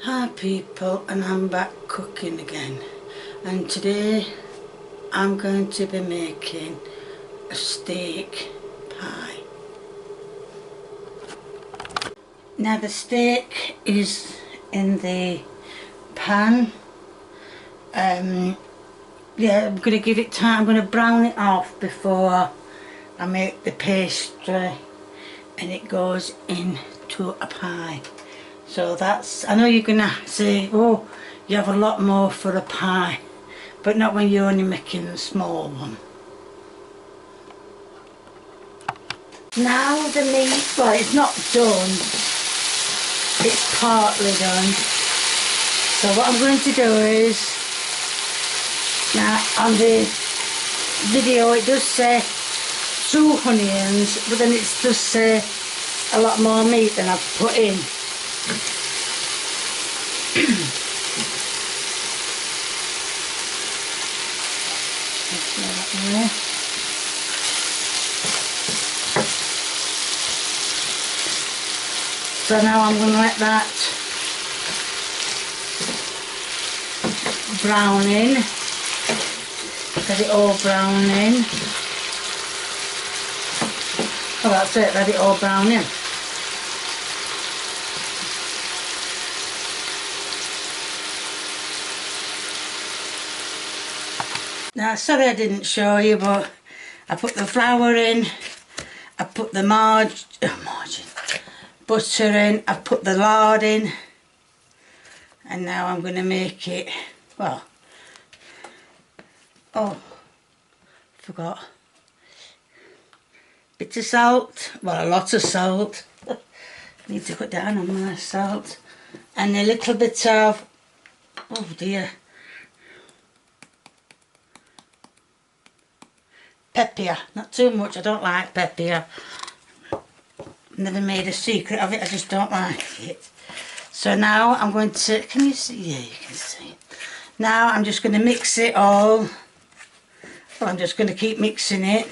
Hi people, and I'm back cooking again, and today I'm going to be making a steak pie. Now the steak is in the pan. Yeah, I'm going to give it time. I'm going to brown it off before I make the pastry and it goes into a pie. So that's, I know you're going to say, oh, you have a lot more for a pie, but not when you're only making a small one. Now the meat, well, it's not done, it's partly done. So what I'm going to do is, now on the video it does say 2 onions, but then it does say a lot more meat than I've put in. So now I'm going to let that brown in, let it all brown in. Oh, that's it, let it all brown in. Now, sorry I didn't show you, but I put the flour in, I put the butter in, I put the lard in, and now I'm going to make it, well, oh, forgot, bit of salt, well, a lot of salt, need to cut down on my salt, and a little bit of, oh dear, pepper, not too much, I don't like pepper. Never made a secret of it, I just don't like it. So now I'm going to, can you see? Yeah, you can see. Now I'm just going to mix it all. Well, I'm just going to keep mixing it.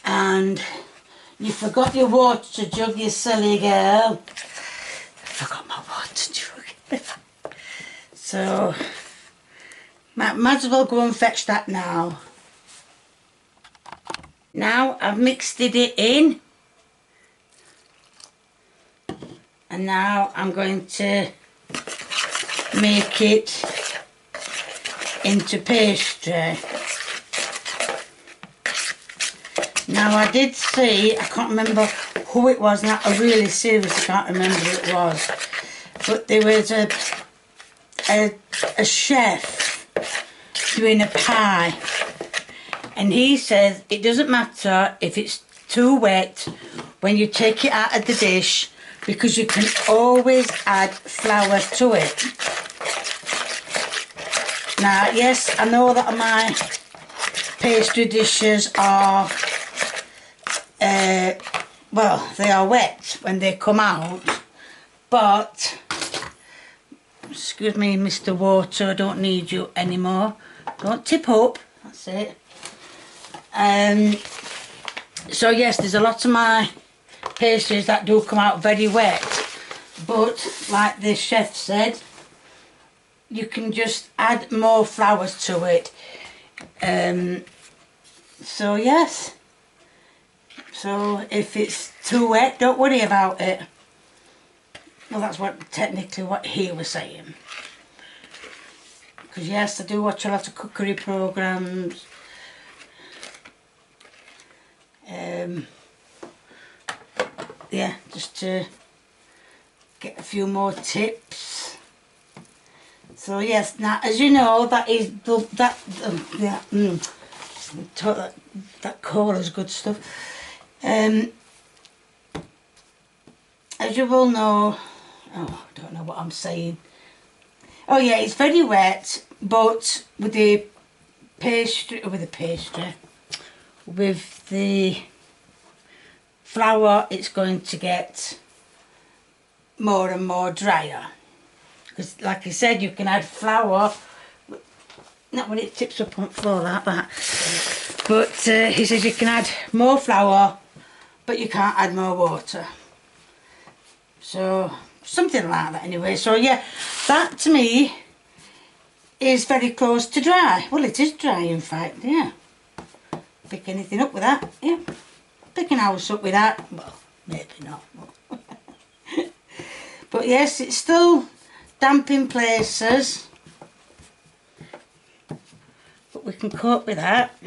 And you forgot your water jug, you silly girl. I forgot my water jug. So, might as well go and fetch that now. Now I've mixed it in. And now I'm going to make it into pastry. Now I did see, I can't remember who it was, now I really seriously can't remember who it was, but there was a chef doing a pie, and he says it doesn't matter if it's too wet when you take it out of the dish, because you can always add flour to it. Now, yes, I know that my pastry dishes are, well, they are wet when they come out, but, excuse me, Mr. Water, I don't need you anymore. Don't tip up, that's it. So yes, there's a lot of my pastries that do come out very wet, but like the chef said, you can just add more flour to it. So yes, so if it's too wet, don't worry about it. Well, that's technically what he was saying, because yes, I do watch a lot of cookery programs. Yeah, just to get a few more tips. So yes, now as you know, that is that cola is good stuff. As you will know, oh, I don't know what I'm saying. Oh yeah, it's very wet, but with the pastry, with the flour, it's going to get more and more drier, because like I said, you can add flour, not when it tips up on the floor like that, but he says you can add more flour, but you can't add more water. So something like that anyway. So yeah, that to me is very close to dry. Well, it is dry in fact, yeah. Pick anything up with that, yeah. Pick an house up with that, well, maybe not. But yes, it's still damp in places. But we can cope with that.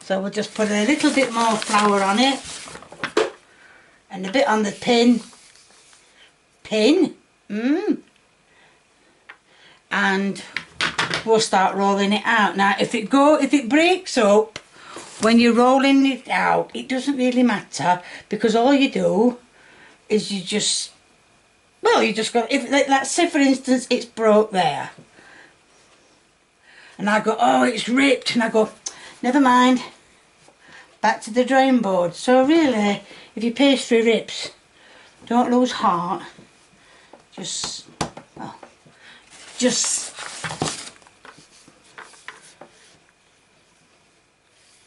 So we'll just put a little bit more flour on it. And a bit on the pin. And we'll start rolling it out. Now if it breaks up when you're rolling it out, it doesn't really matter, because all you do is you just go, if let's say for instance it's broke there, and I go, oh it's ripped, and I go, never mind, back to the drawing board. So really, if your pastry rips, don't lose heart, just now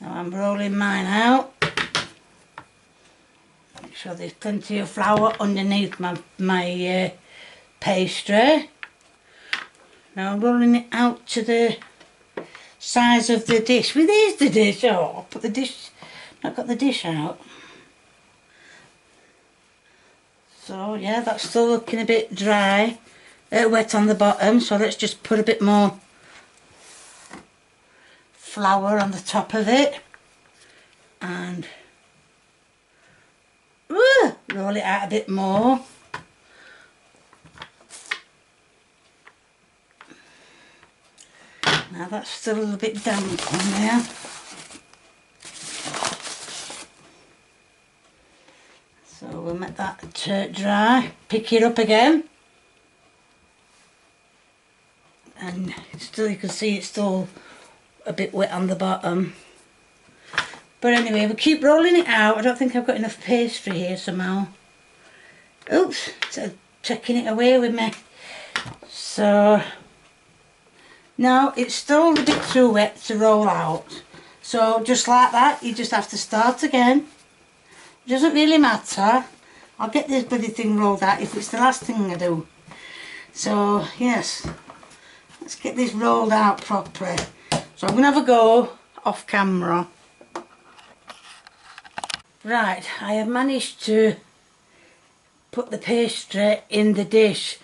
I'm rolling mine out. Make sure there's plenty of flour underneath my pastry. Now I'm rolling it out to the size of the dish. Well, there's the dish. Oh, I'll put the dish, I've got the dish out. So yeah, that's still looking a bit dry, wet on the bottom, so let's just put a bit more flour on the top of it and roll it out a bit more. Now that's still a little bit damp on there. So we'll make that dry, pick it up again, and still you can see it's still a bit wet on the bottom. But anyway, we'll keep rolling it out. I don't think I've got enough pastry here somehow. Oops, so taking it away with me. So now it's still a bit too wet to roll out. So just like that, you just have to start again. It doesn't really matter. I'll get this bloody thing rolled out if it's the last thing I do. So yes, let's get this rolled out properly. So I'm going to have a go off camera. Right, I have managed to put the pastry in the dish.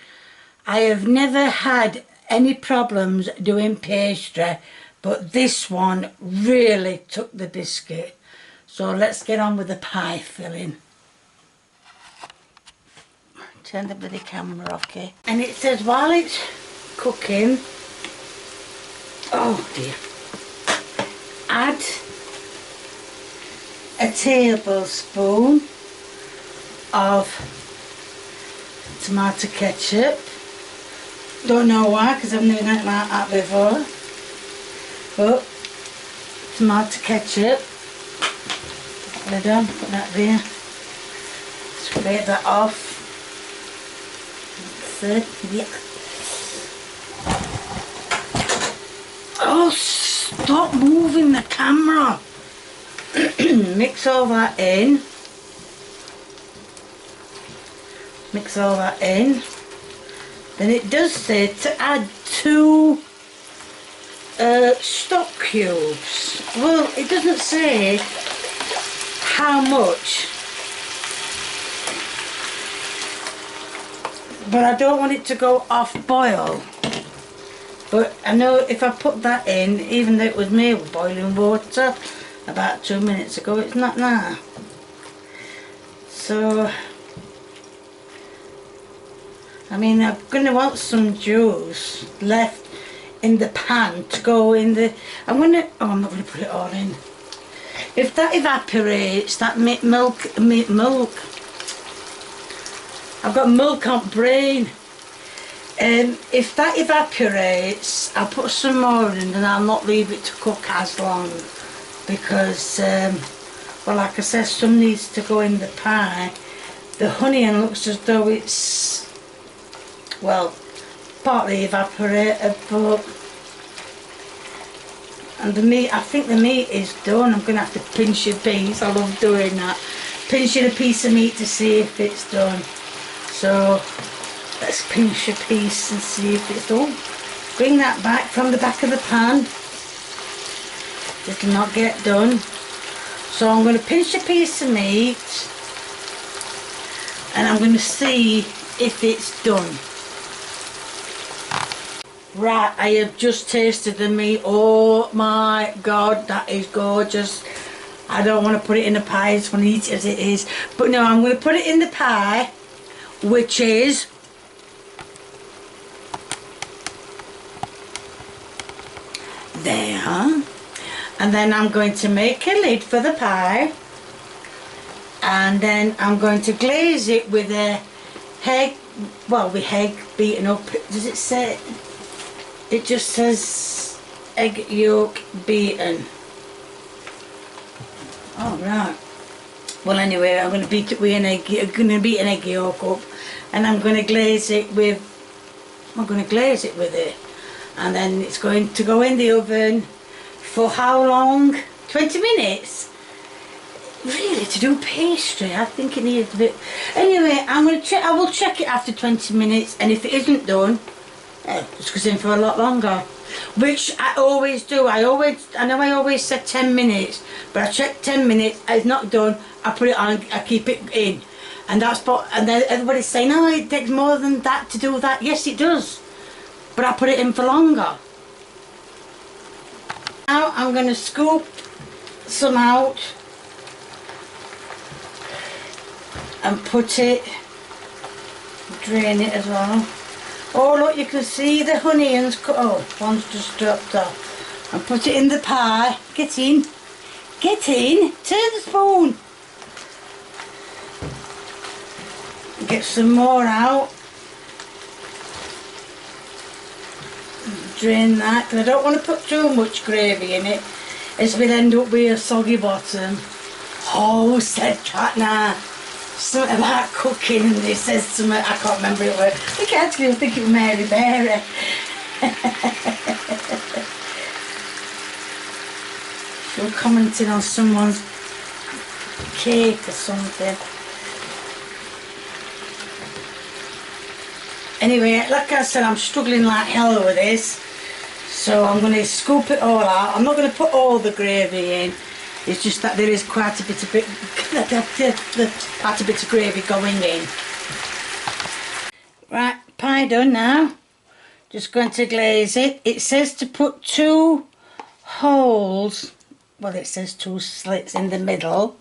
I have never had any problems doing pastry, but this one really took the biscuit. So let's get on with the pie filling. Turn the bloody camera off, okay? And it says while it's cooking, oh dear, add a tablespoon of tomato ketchup. Don't know why, because I've never done it like that before. But tomato ketchup. Put that on, put that there. Scrape that off. That's it. Yeah. Oh, stop moving the camera. Mix all that in. Mix all that in. Then it does say to add 2 stock cubes. Well, it doesn't say how much, but I don't want it to go off boil. But I know if I put that in, even though it was made with boiling water about 2 minutes ago, it's not now. So I mean, I'm going to want some juice left in the pan to go in the... I'm not going to put it all in. If that evaporates, that milk... I've got milk on brain. If that evaporates, I'll put some more in and I'll not leave it to cook as long. Because, well, like I said, some needs to go in the pie. The honey looks as though it's... well, partly evaporated, but, and the meat, I think the meat is done. I'm going to have to pinch a piece. I love doing that. Pinching a piece of meat to see if it's done. So let's pinch a piece and see if it's done. Bring that back from the back of the pan. It'll not get done. So I'm going to pinch a piece of meat and I'm going to see if it's done. Right, I have just tasted the meat. Oh my God, that is gorgeous. I don't want to put it in the pie, I just want to eat it as it is. But no, I'm going to put it in the pie, which is there. And then I'm going to make a lid for the pie. And then I'm going to glaze it with a egg, well, with egg beaten up. Does it say? It just says egg yolk beaten. Oh right. Well anyway, I'm going to beat it with an egg. I'm going to beat an egg yolk up, and I'm going to glaze it with. I'm going to glaze it with it, and then it's going to go in the oven for how long? 20 minutes. Really, to do pastry, I think it needs a bit. Anyway, I'm going to check. I will check it after 20 minutes, and if it isn't done, it goes in for a lot longer, which I always do. I know I always said 10 minutes, but I check 10 minutes. It's not done. I put it on. I keep it in, and that's what. And then everybody's saying, "No, it takes more than that to do that." Yes, it does, but I put it in for longer. Now I'm going to scoop some out and put it. Drain it as well. Oh look, you can see the onions cut. Oh, one's just dropped off. And put it in the pie. Get in. Get in. Turn the spoon. Get some more out. Drain that, because I don't want to put too much gravy in it, as we'll end up with a soggy bottom. Oh, said Katna. Something about cooking, and he says something, I can't remember it was. I can't actually think it was Mary Berry. She was commenting on someone's cake or something. Anyway, like I said, I'm struggling like hell with this. So I'm going to scoop it all out. I'm not going to put all the gravy in. It's just that there is quite a bit of gravy going in. Right, pie done now. Just going to glaze it. It says to put 2 holes. Well, it says 2 slits in the middle,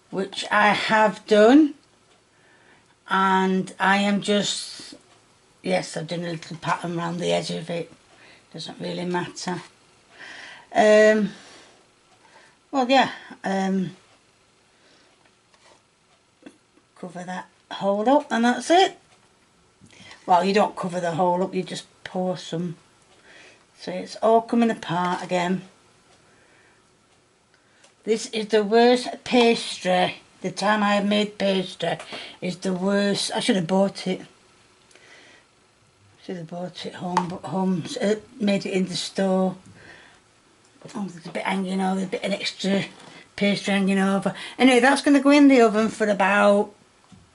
which I have done. And I am just, yes, I've done a little pattern around the edge of it. Doesn't really matter. Well, yeah, cover that hole up and that's it. Well, you don't cover the hole up, you just pour some. So it's all coming apart again. This is the worst pastry. The time I made pastry is the worst. I should have bought it. Should have bought it home, but home made it in the store. Oh, there's a bit hanging over, there's a bit of extra pastry hanging over. Anyway, that's going to go in the oven for about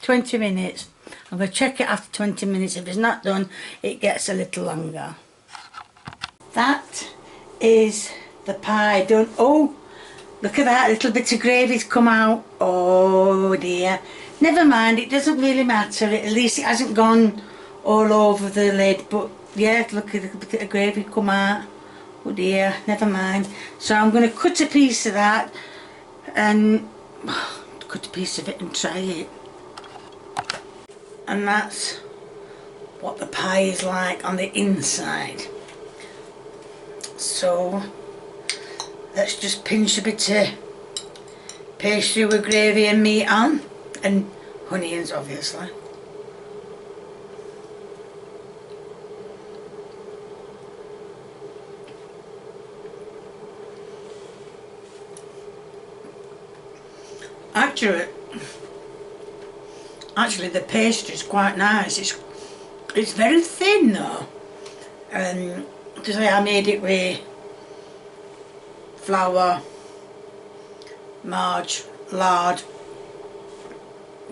20 minutes. I'm going to check it after 20 minutes. If it's not done, it gets a little longer. That is the pie done. Oh, look at that, a little bit of gravy's come out. Oh dear. Never mind, it doesn't really matter. At least it hasn't gone all over the lid. But yeah, look at a bit of gravy come out. Oh dear, never mind. So I'm going to cut a piece of that and cut a piece of it and try it. And that's what the pie is like on the inside. So let's just pinch a bit of pastry with gravy and meat on, and onions obviously. Actually the pastry is quite nice. It's very thin though. To say I made it with flour, marge, lard,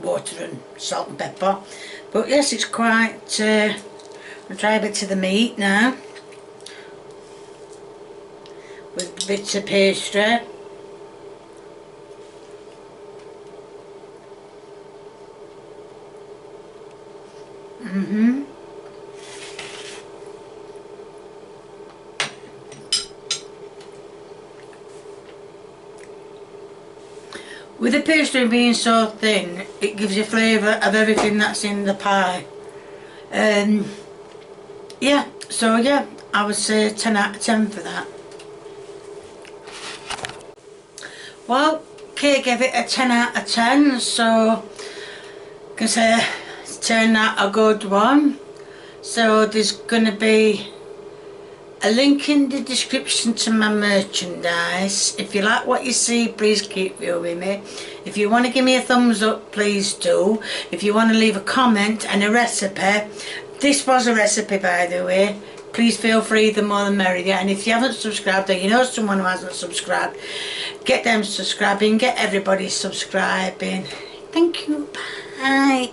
water and salt and pepper. But yes, it's quite, I'll try a bit of the meat now, with bits of pastry. With the pastry being so thin, it gives you flavour of everything that's in the pie. Yeah, so yeah, I would say 10 out of 10 for that. Well, Kay gave it a 10 out of 10, so I can say it's turned out a good one. So there's going to be a link in the description to my merchandise. If you like what you see, please keep viewing me. If you want to give me a thumbs up, please do. If you want to leave a comment and a recipe, this was a recipe by the way, please feel free, the more the merrier. And if you haven't subscribed, or you know someone who hasn't subscribed, get them subscribing, get everybody subscribing. Thank you, bye.